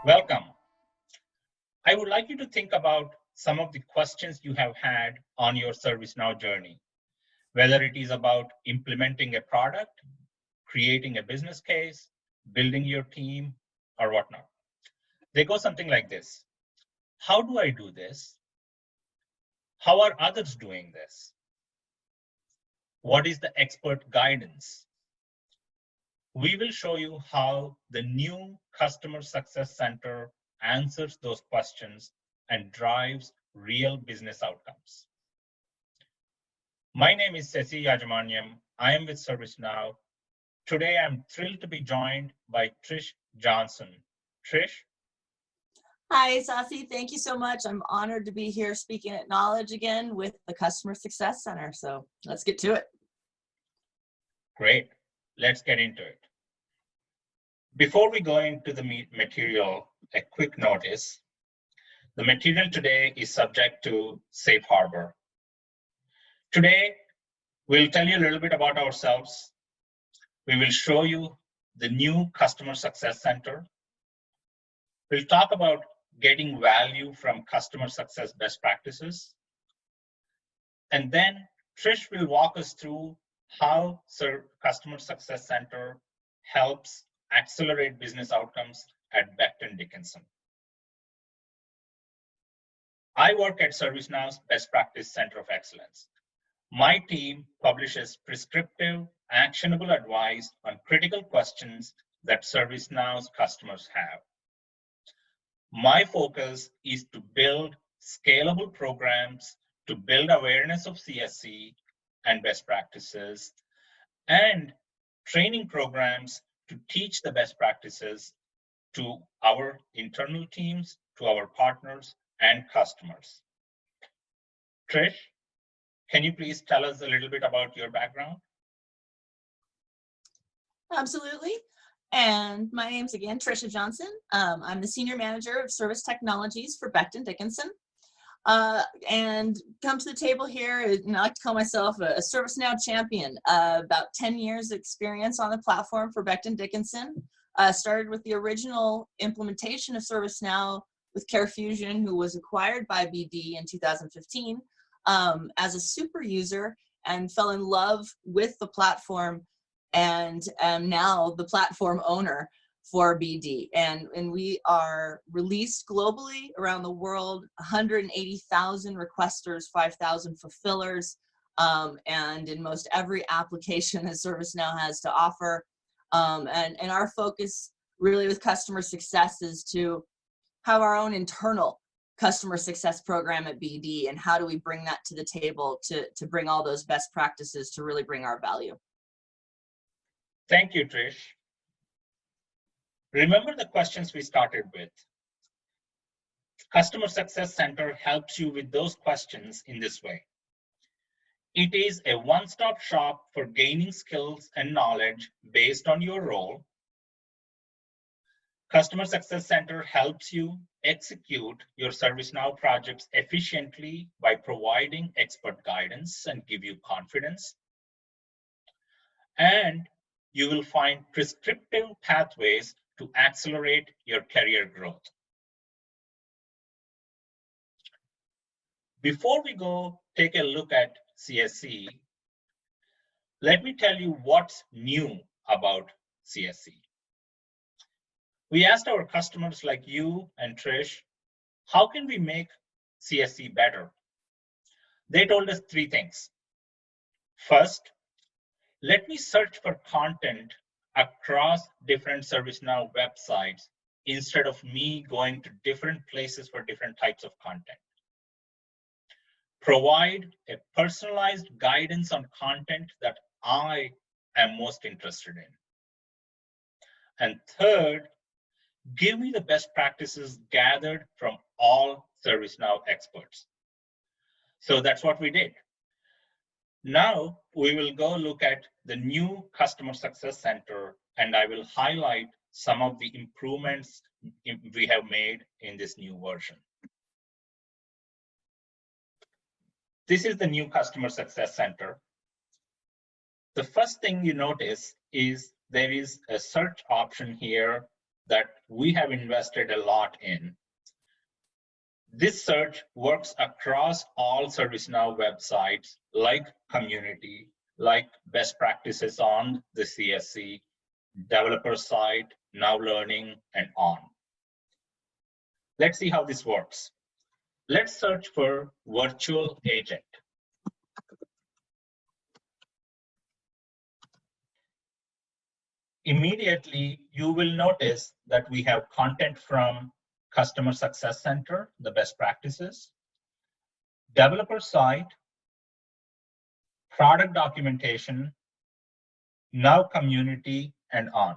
Welcome. I would like you to think about some of the questions you have had on your ServiceNow journey, whether it is about implementing a product, creating a business case, building your team, or whatnot. They go something like this. How do I do this? How are others doing this? What is the expert guidance? We will show you how the new Customer Success Center answers those questions and drives real business outcomes. My name is Sesi Yajamanyam. I am with ServiceNow. Today, I'm thrilled to be joined by Trish Johnson. Trish? Hi, Sasi. Thank you so much. I'm honored to be here speaking at Knowledge again with the Customer Success Center. So let's get to it. Great. Let's get into it. Before we go into the material, a quick notice. The material today is subject to Safe Harbor. Today, we'll tell you a little bit about ourselves. We will show you the new Customer Success Center. We'll talk about getting value from customer success best practices. And then Trish will walk us through how Customer Success Center helps accelerate business outcomes at Becton Dickinson. I work at ServiceNow's Best Practice Center of Excellence. My team publishes prescriptive, actionable advice on critical questions that ServiceNow's customers have. My focus is to build scalable programs to build awareness of CSC and best practices, and training programs to teach the best practices to our internal teams, to our partners, and customers. Trish, can you please tell us a little bit about your background? Absolutely. And my name's again, Tricia Johnson. I'm the Senior Manager of Service Technologies for Becton Dickinson. And come to the table here, and I like to call myself a ServiceNow champion. About 10 years experience on the platform for Becton Dickinson. Started with the original implementation of ServiceNow with CareFusion, who was acquired by BD in 2015, as a super user, and fell in love with the platform, and am now the platform owner for BD. And we are released globally around the world, 180,000 requesters, 5,000 fulfillers, and in most every application that ServiceNow has to offer. And our focus really with customer success is to have our own internal customer success program at BD, and how do we bring that to the table to bring all those best practices to really bring our value. Thank you, Trish. Remember the questions we started with. Customer Success Center helps you with those questions in this way. It is a one-stop shop for gaining skills and knowledge based on your role. Customer Success Center helps you execute your ServiceNow projects efficiently by providing expert guidance and give you confidence. And you will find prescriptive pathways to accelerate your career growth. Before we go take a look at CSC, let me tell you what's new about CSC. We asked our customers like you and Trish, how can we make CSC better? They told us three things. First, let me search for content across different ServiceNow websites instead of me going to different places for different types of content. Provide a personalized guidance on content that I am most interested in. And third, give me the best practices gathered from all ServiceNow experts. So that's what we did. Now we will go look at the new Customer Success Center and I will highlight some of the improvements we have made in this new version. This is the new Customer Success Center. The first thing you notice is there is a search option here that we have invested a lot in. This search works across all ServiceNow websites like Community, like Best Practices on the CSC, Developer Site, Now Learning, and on. Let's see how this works. Let's search for virtual agent. Immediately, you will notice that we have content from Customer Success Center, the best practices, developer site, product documentation, Now Community, and on.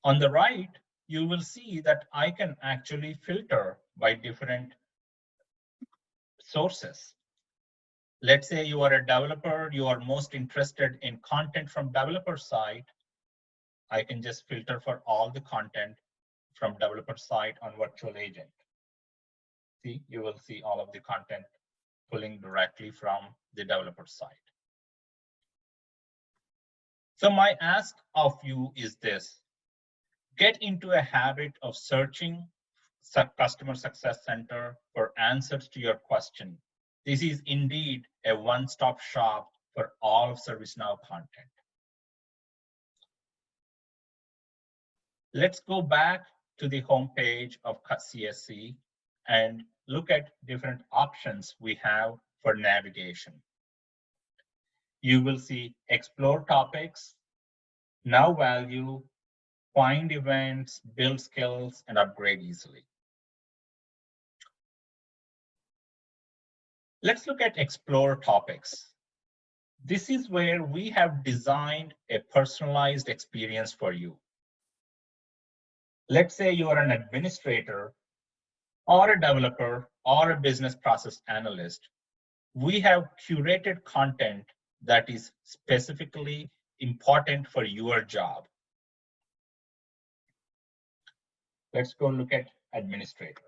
On the right, you will see that I can actually filter by different sources. Let's say you are a developer, you are most interested in content from developer site. I can just filter for all the content from developer site on virtual agent. See, you will see all of the content pulling directly from the developer site. So my ask of you is this: get into a habit of searching Customer Success Center for answers to your question. This is indeed a one-stop shop for all of ServiceNow content. Let's go back to the home page of CSC and look at different options we have for navigation. You will see explore topics, now value, find events, build skills, and upgrade easily. Let's look at explore topics. This is where we have designed a personalized experience for you. Let's say you are an administrator or a developer or a business process analyst. We have curated content that is specifically important for your job. Let's go look at administrator.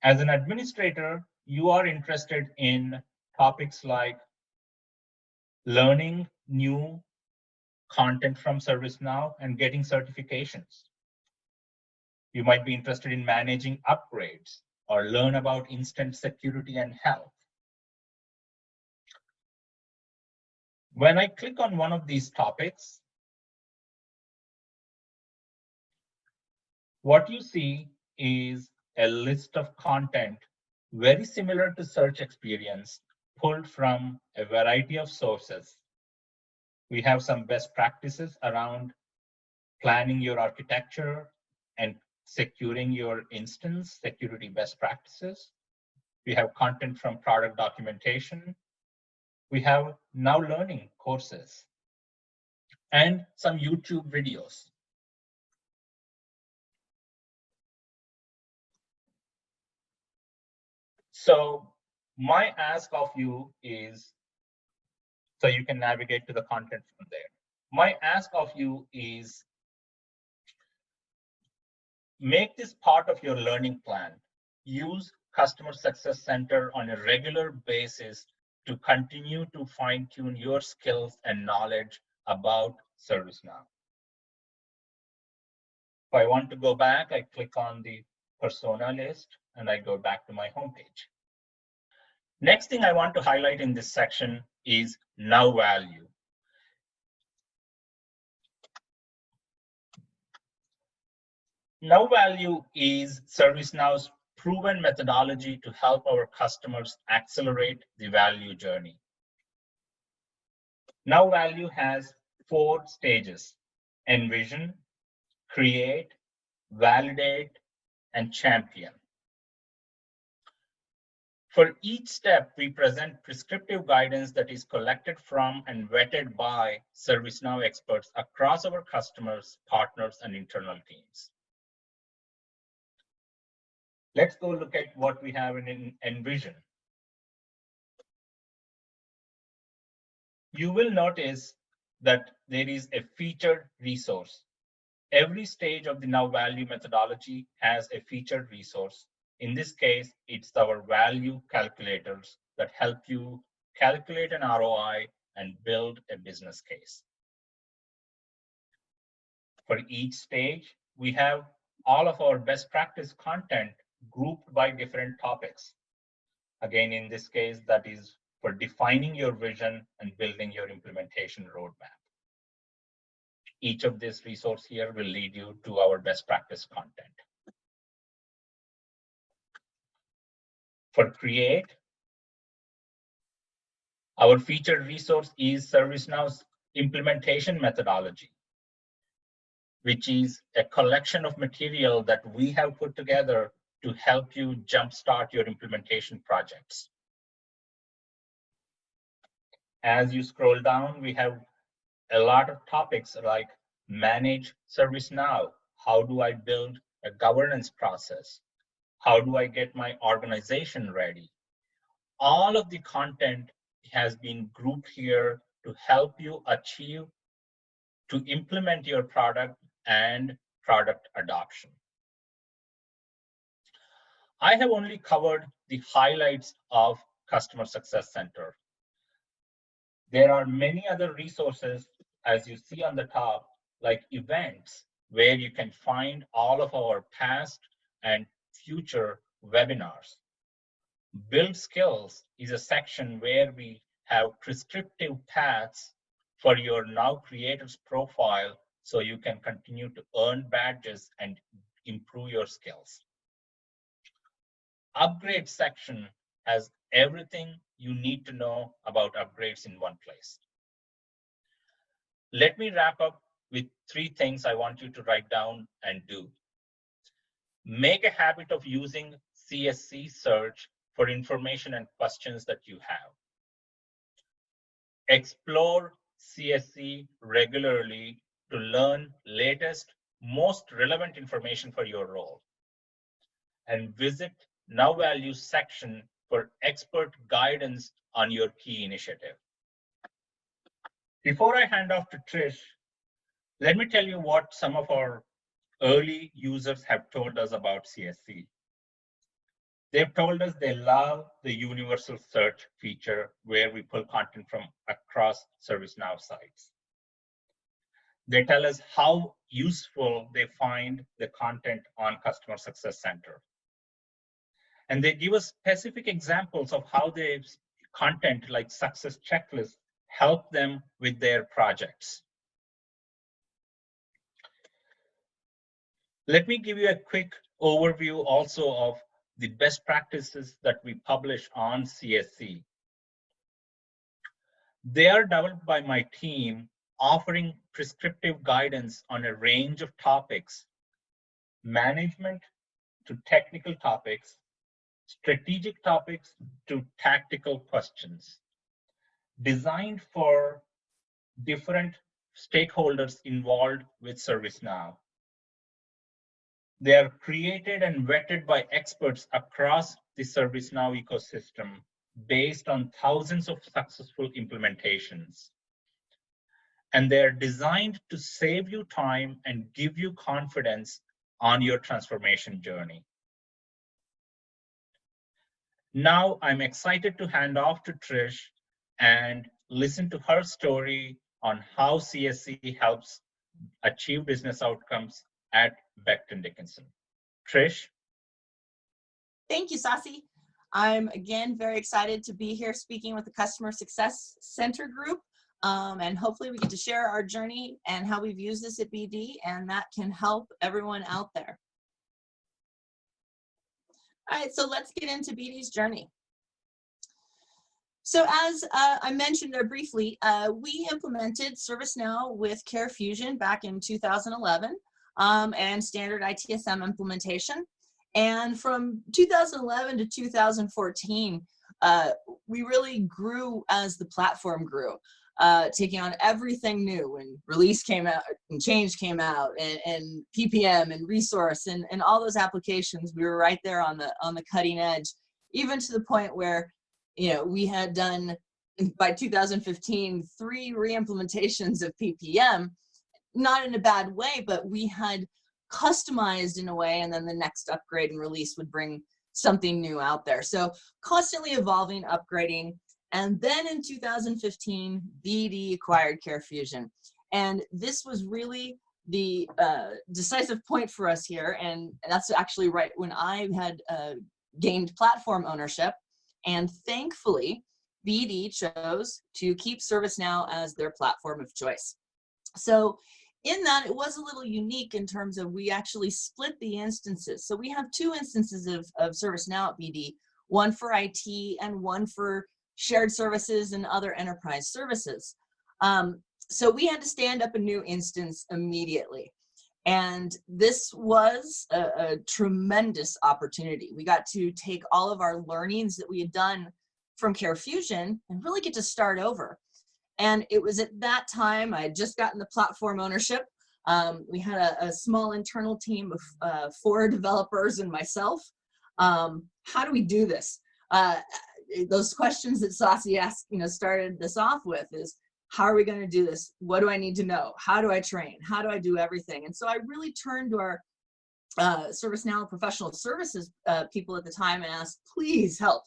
As an administrator, you are interested in topics like learning new content from ServiceNow and getting certifications. You might be interested in managing upgrades or learn about instant security and health. When I click on one of these topics, what you see is a list of content very similar to search experience pulled from a variety of sources. We have some best practices around planning your architecture and securing your instance, security best practices. We have content from product documentation. We have Now Learning courses and some YouTube videos. So my ask of you is, so you can navigate to the content from there. My ask of you is make this part of your learning plan. Use Customer Success Center on a regular basis to continue to fine-tune your skills and knowledge about ServiceNow. If I want to go back, I click on the persona list and I go back to my homepage. Next thing I want to highlight in this section is Now Value. Now Value is ServiceNow's proven methodology to help our customers accelerate the value journey. Now Value has 4 stages: envision, create, validate, and champion. For each step, we present prescriptive guidance that is collected from and vetted by ServiceNow experts across our customers, partners, and internal teams. Let's go look at what we have in Envision. You will notice that there is a featured resource. Every stage of the now value methodology has a featured resource. In this case, it's our value calculators that help you calculate an ROI and build a business case. For each stage, we have all of our best practice content grouped by different topics. Again, in this case, that is for defining your vision and building your implementation roadmap. Each of these resources here will lead you to our best practice content. For create, our featured resource is ServiceNow's implementation methodology, which is a collection of material that we have put together to help you jumpstart your implementation projects. As you scroll down, we have a lot of topics like manage ServiceNow. How do I build a governance process? How do I get my organization ready? All of the content has been grouped here to help you achieve, to implement your product and product adoption. I have only covered the highlights of Customer Success Center. There are many other resources, as you see on the top, like events, where you can find all of our past and future webinars. Build Skills is a section where we have prescriptive paths for your now creators profile so you can continue to earn badges and improve your skills. Upgrade section has everything you need to know about upgrades in one place. Let me wrap up with 3 things I want you to write down and do. Make a habit of using CSC search for information and questions that you have. Explore CSC regularly to learn latest, most relevant information for your role. And visit Now Values section for expert guidance on your key initiative. Before I hand off to Trish, let me tell you what some of our early users have told us about CSC. They've told us they love the universal search feature where we pull content from across ServiceNow sites. They tell us how useful they find the content on Customer Success Center. And they give us specific examples of how their content like success checklists help them with their projects. Let me give you a quick overview also of the best practices that we publish on CSC. They are developed by my team, offering prescriptive guidance on a range of topics, management to technical topics, strategic topics to tactical questions, designed for different stakeholders involved with ServiceNow. They are created and vetted by experts across the ServiceNow ecosystem based on thousands of successful implementations. And they're designed to save you time and give you confidence on your transformation journey. Now I'm excited to hand off to Trish and listen to her story on how CSC helps achieve business outcomes at Becton Dickinson. Trish? Thank you, Sasi. I'm again very excited to be here speaking with the Customer Success Center group. And hopefully we get to share our journey and how we've used this at BD, and that can help everyone out there. All right, so let's get into BD's journey. So as I mentioned there briefly, we implemented ServiceNow with Care Fusion back in 2011 and standard ITSM implementation. And from 2011 to 2014, we really grew as the platform grew, taking on everything new. When release came out and change came out, and PPM and resource and all those applications, we were right there on the cutting edge, even to the point where we had done by 2015, 3 re-implementations of PPM, not in a bad way, but we had customized in a way, and then the next upgrade and release would bring something new out there. So constantly evolving, upgrading. And then in 2015, BD acquired CareFusion. And this was really the decisive point for us here. And that's actually right when I had gained platform ownership. And thankfully, BD chose to keep ServiceNow as their platform of choice. So in that, it was a little unique in terms of we actually split the instances. So we have 2 instances of ServiceNow at BD, one for IT and one for shared services and other enterprise services. So we had to stand up a new instance immediately. And this was a tremendous opportunity. We got to take all of our learnings that we had done from CareFusion and really get to start over. And it was at that time, I had just gotten the platform ownership. We had a small internal team of 4 developers and myself. How do we do this? Those questions that Saucy asked, started this off with is, how are we going to do this? What do I need to know? How do I train? How do I do everything? And so I really turned to our ServiceNow professional services people at the time and asked, please help.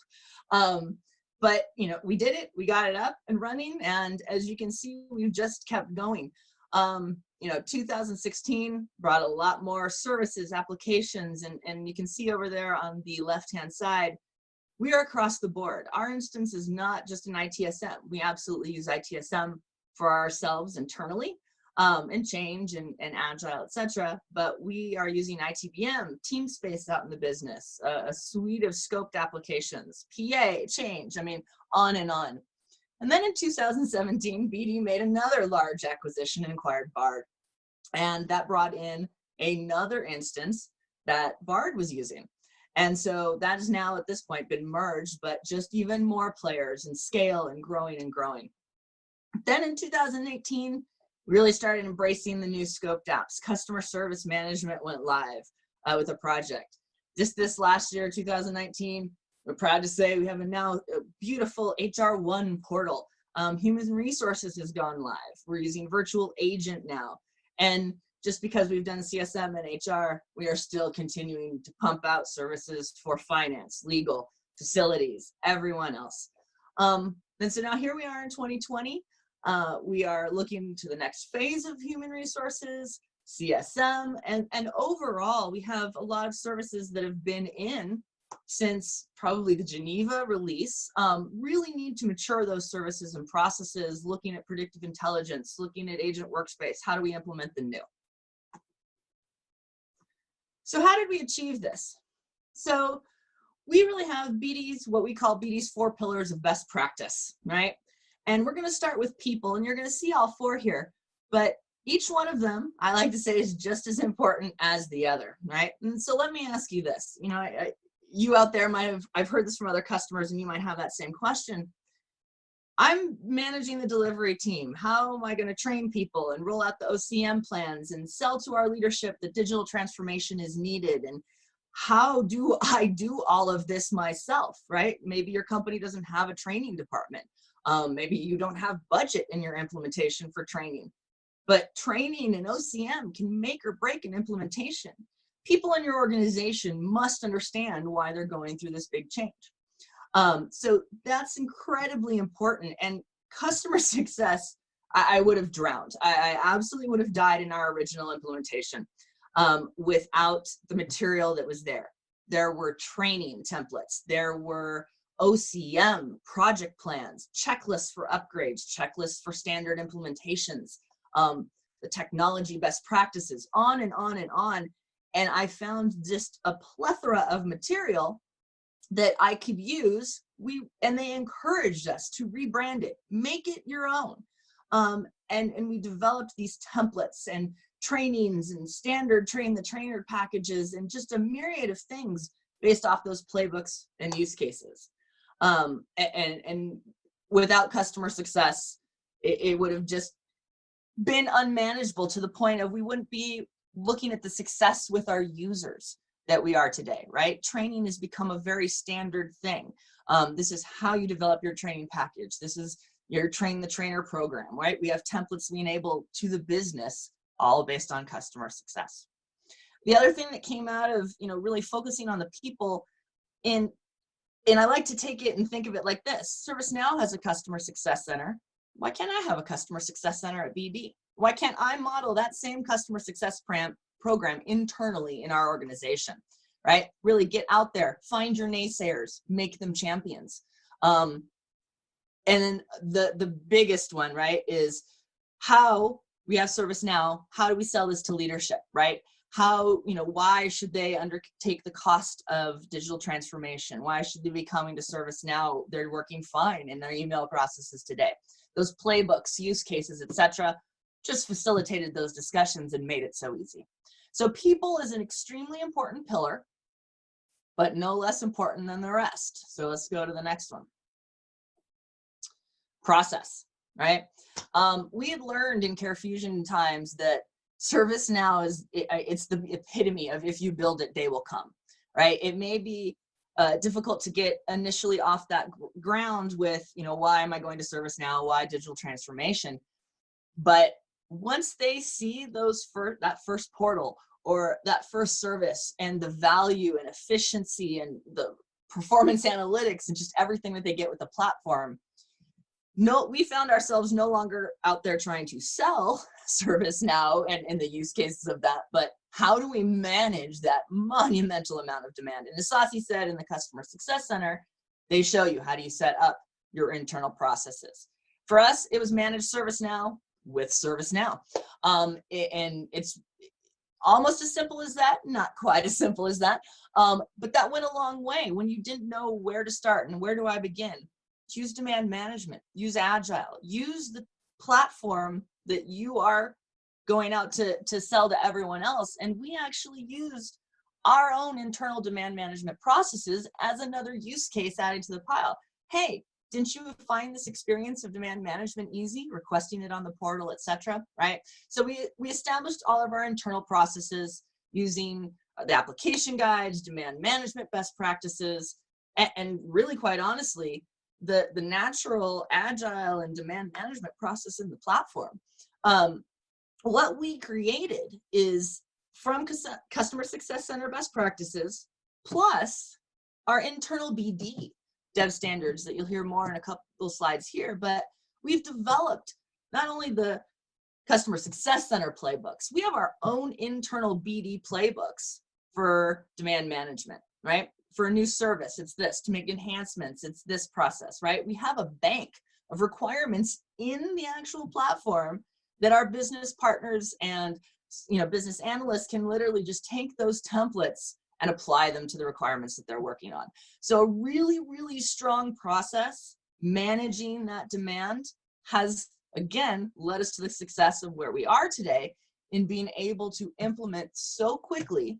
But we did it. We got it up and running, and as you can see, we've just kept going. 2016 brought a lot more services, applications, and you can see over there on the left-hand side, we are across the board. Our instance is not just an ITSM. We absolutely use ITSM for ourselves internally, and change and agile, etc. But we are using ITBM, Teamspace out in the business, a suite of scoped applications, PA, change, on and on. And then in 2017, BD made another large acquisition and acquired Bard. And that brought in another instance that Bard was using. And so that has now at this point been merged, but just even more players and scale and growing and growing. Then in 2018, really started embracing the new scoped apps. Customer service management went live with a project. Just this last year, 2019, we're proud to say we have now a beautiful HR1 portal. Human resources has gone live. We're using virtual agent now. And just because we've done CSM and HR, we are still continuing to pump out services for finance, legal, facilities, everyone else. And so now here we are in 2020. We are looking to the next phase of human resources, CSM, and overall, we have a lot of services that have been in since probably the Geneva release. Really need to mature those services and processes, looking at predictive intelligence, looking at agent workspace. How do we implement the new? So how did we achieve this? So we really have BD's, what we call BD's 4 pillars of best practice, right? And we're going to start with people, and you're going to see all 4 here, but each one of them, I like to say, is just as important as the other, right? And so let me ask you this, you out there might have, I've heard this from other customers, and you might have that same question. I'm managing the delivery team. How am I going to train people and roll out the OCM plans and sell to our leadership that digital transformation is needed? And how do I do all of this myself, right? Maybe your company doesn't have a training department. Maybe you don't have budget in your implementation for training, but training and OCM can make or break an implementation. People in your organization must understand why they're going through this big change. So that's incredibly important. And customer success, I would have drowned. I absolutely would have died in our original implementation without the material that was there. There were training templates. There were OCM project plans, checklists for upgrades, checklists for standard implementations, the technology best practices, on and on and on. And I found just a plethora of material that I could use. And they encouraged us to rebrand it, make it your own. And we developed these templates and trainings and standard train the trainer packages and just a myriad of things based off those playbooks and use cases. And without customer success, it would have just been unmanageable to the point of we wouldn't be looking at the success with our users that we are today, right? Training has become a very standard thing. This is how you develop your training package. This is your train the trainer program, right? We have templates we enable to the business, all based on customer success. The other thing that came out of, really focusing on the people and I like to take it and think of it like this. ServiceNow has a customer success center. Why can't I have a customer success center at BD? Why can't I model that same customer success program internally in our organization, right? Really get out there, find your naysayers, make them champions. And then the biggest one, right, is how we have ServiceNow. How do we sell this to leadership, right? How, why should they undertake the cost of digital transformation? Why should they be coming to ServiceNow? They're working fine in their email processes today. Those playbooks, use cases, etc., just facilitated those discussions and made it so easy. So people is an extremely important pillar, but no less important than the rest. So let's go to the next one. Process, right? We had learned in CareFusion times that ServiceNow it's the epitome of if you build it, they will come, right? It may be difficult to get initially off that ground with, why am I going to ServiceNow? Why digital transformation? But once they see that first portal or that first service and the value and efficiency and the performance analytics and just everything that they get with the platform, we found ourselves no longer out there trying to sell ServiceNow and the use cases of that, but how do we manage that monumental amount of demand? And as Sasi said in the Customer Success Center, they show you how do you set up your internal processes. For us, it was manage ServiceNow with ServiceNow. And it's almost as simple as that, not quite as simple as that, but that went a long way. When you didn't know where to start and where do I begin, use demand management, use Agile, use the platform that you are going out to sell to everyone else. And we actually used our own internal demand management processes as another use case added to the pile. Hey, didn't you find this experience of demand management easy, requesting it on the portal, etc., right? So we established all of our internal processes using the application guides, demand management best practices, and really, quite honestly, the natural Agile and demand management process in the platform. What we created is from Customer Success Center best practices, plus our internal BD dev standards that you'll hear more in a couple slides here, but we've developed not only the Customer Success Center playbooks, we have our own internal BD playbooks for demand management, right? For a new service, it's this. To make enhancements, it's this process, right? We have a bank of requirements in the actual platform that our business partners and business analysts can literally just take those templates and apply them to the requirements that they're working on. So a really, really strong process managing that demand has, again, led us to the success of where we are today in being able to implement so quickly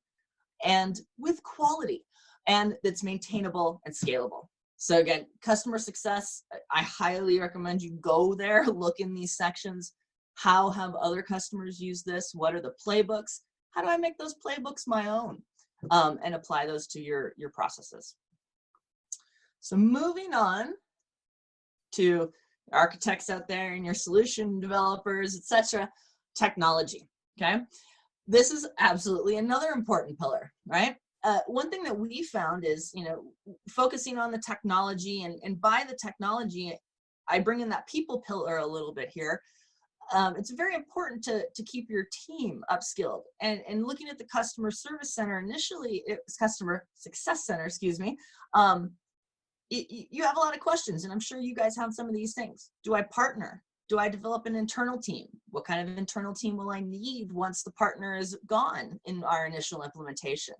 and with quality, and that's maintainable and scalable. So again, customer success, I highly recommend you go there, look in these sections. How have other customers used this? What are the playbooks? How do I make those playbooks my own and apply those to your processes? So moving on to architects out there and your solution developers, etc., technology, okay? This is absolutely another important pillar, right? One thing that we found is, focusing on the technology, and by the technology, I bring in that people pillar a little bit here. It's very important to keep your team upskilled. And looking at the Customer Service Center, initially it was Customer Success Center, excuse me. You have a lot of questions, and I'm sure you guys have some of these things. Do I partner? Do I develop an internal team? What kind of internal team will I need once the partner is gone in our initial implementation?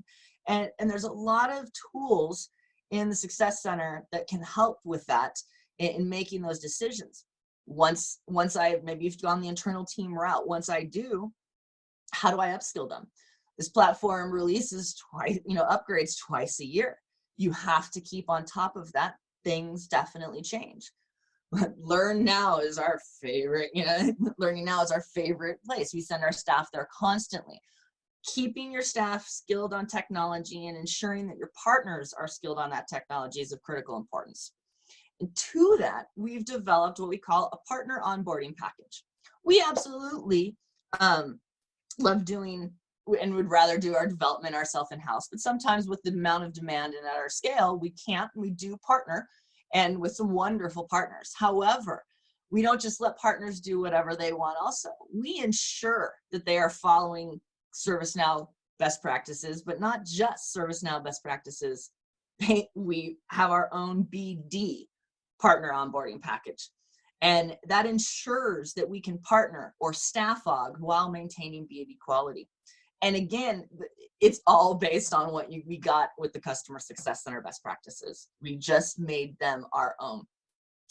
And there's a lot of tools in the Success Center that can help with that in making those decisions. Once maybe you've gone the internal team route, once I do, how do I upskill them? This platform releases upgrades twice a year. You have to keep on top of that. Things definitely change. Learn Now is our favorite, Learning Now is our favorite place. We send our staff there constantly. keeping your staff skilled on technology and ensuring that your partners are skilled on that technology is of critical importance. And to that, we've developed what we call a partner onboarding package. We absolutely love doing and would rather do our development ourselves in-house, but sometimes with the amount of demand and at our scale, we can't, and we do partner and with some wonderful partners. However, we don't just let partners do whatever they want also. We ensure that they are following ServiceNow best practices, but not just ServiceNow best practices. We have our own BD partner onboarding package. And that ensures that we can partner or staff aug while maintaining BD quality. And again, it's all based on what we got with the customer success center best practices. We just made them our own.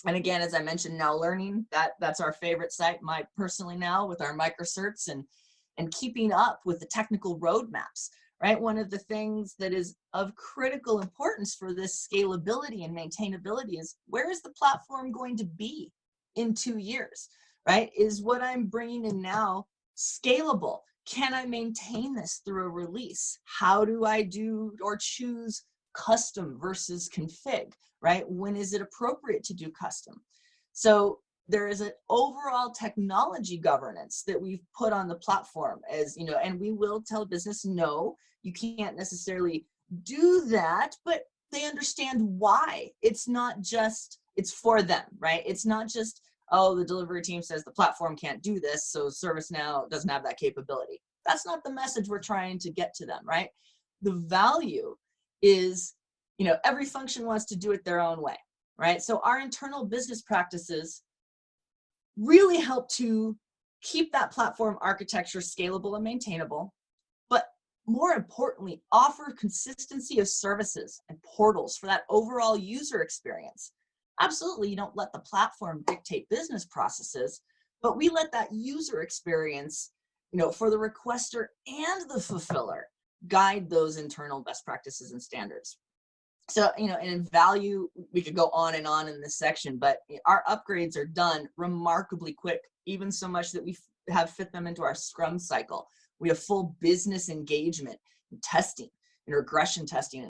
And again, as I mentioned, Now Learning, that's our favorite site, my personally now, with our microcerts and keeping up with the technical roadmaps, right? One of the things that is of critical importance for this scalability and maintainability is, where is the platform going to be in 2 years, right? Is what I'm bringing in now scalable? Can I maintain this through a release? How do I do or choose custom versus config, right? When is it appropriate to do custom? So there is an overall technology governance that we've put on the platform, as you know, and we will tell business, no, you can't necessarily do that, but they understand why. It's not just, it's for them, right? It's not just, oh, the delivery team says the platform can't do this, so ServiceNow doesn't have that capability. That's not the message we're trying to get to them, right? The value is, you know, every function wants to do it their own way, right? So our internal business practices really help to keep that platform architecture scalable and maintainable, but more importantly, offer consistency of services and portals for that overall user experience. Absolutely, you don't let the platform dictate business processes, but we let that user experience, you know, for the requester and the fulfiller, guide those internal best practices and standards. So, you know, and in value, we could go on in this section, but our upgrades are done remarkably quick, even so much that we have fit them into our Scrum cycle. We have full business engagement and testing and regression testing